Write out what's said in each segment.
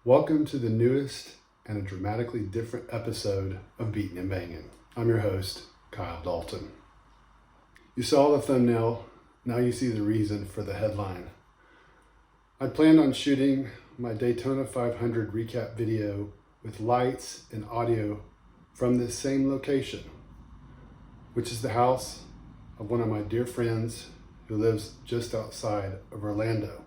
Welcome to the newest and a dramatically different episode of Beatin' and Bangin'. I'm your host, Kyle Dalton. You saw the thumbnail, now you see the reason for the headline. I planned on shooting my Daytona 500 recap video with lights and audio from this same location, which is the house of one of my dear friends who lives just outside of Orlando.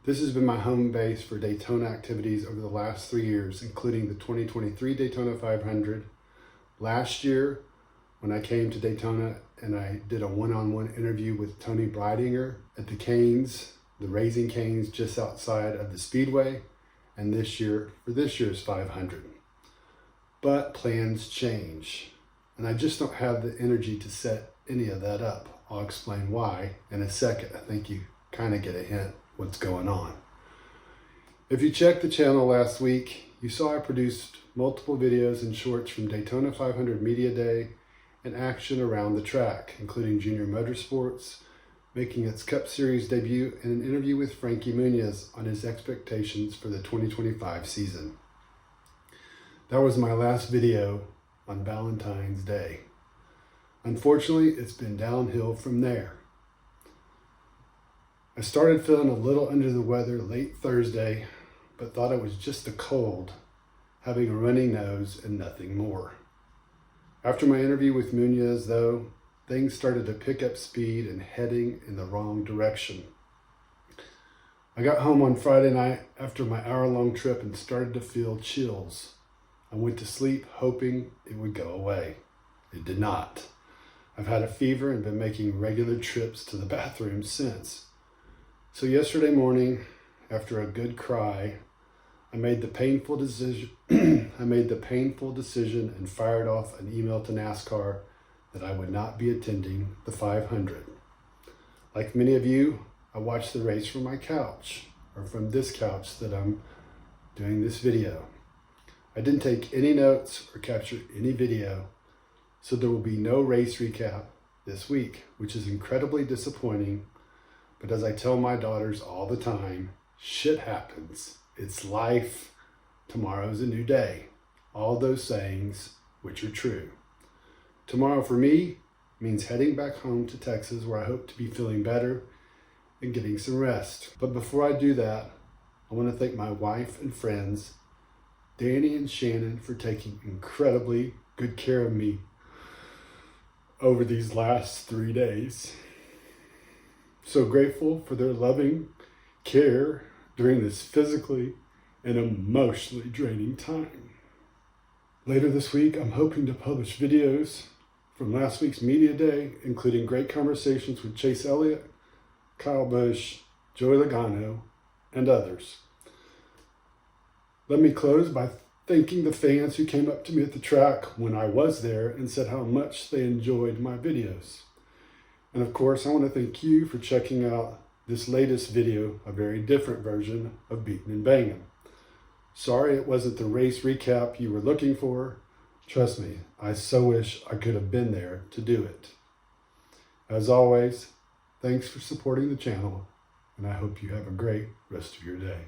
This has been my home base for Daytona activities over the last 3 years, including the 2023 Daytona 500. Last year, when I came to Daytona and I did a one-on-one interview with Tony Breidinger at the Canes, the Raising Canes just outside of the Speedway, and this year for this year's 500. But plans change, and I just don't have the energy to set any of that up. I'll explain why in a second. I think you kind of get a hint what's going on. If you checked the channel last week, you saw I produced multiple videos and shorts from Daytona 500 Media Day and action around the track, including Junior Motorsports, making its Cup Series debut, and an interview with Frankie Muniz on his expectations for the 2025 season. That was my last video on Valentine's Day. Unfortunately, it's been downhill from there. I started feeling a little under the weather late Thursday, but thought it was just a cold, having a runny nose and nothing more. After my interview with Muniz, though, things started to pick up speed and heading in the wrong direction. I got home on Friday night after my hour-long trip and started to feel chills. I went to sleep hoping it would go away. It did not. I've had a fever and been making regular trips to the bathroom since. So yesterday morning, after a good cry, I made the painful decision and fired off an email to NASCAR that I would not be attending the 500. Like many of you, I watched the race from my couch, or from this couch that I'm doing this video. I didn't take any notes or capture any video, so there will be no race recap this week, which is incredibly disappointing. But as I tell my daughters all the time, shit happens. It's life. Tomorrow's a new day. All those sayings, which are true. Tomorrow for me means heading back home to Texas, where I hope to be feeling better and getting some rest. But before I do that, I want to thank my wife and friends, Danny and Shannon, for taking incredibly good care of me over these last 3 days. So grateful for their loving care during this physically and emotionally draining time. Later this week, I'm hoping to publish videos from last week's Media Day, including great conversations with Chase Elliott, Kyle Busch, Joey Logano, and others. Let me close by thanking the fans who came up to me at the track when I was there and said how much they enjoyed my videos. And of course, I want to thank you for checking out this latest video, a very different version of Beatin' and Bangin'. Sorry it wasn't the race recap you were looking for. Trust me, I so wish I could have been there to do it. As always, thanks for supporting the channel, and I hope you have a great rest of your day.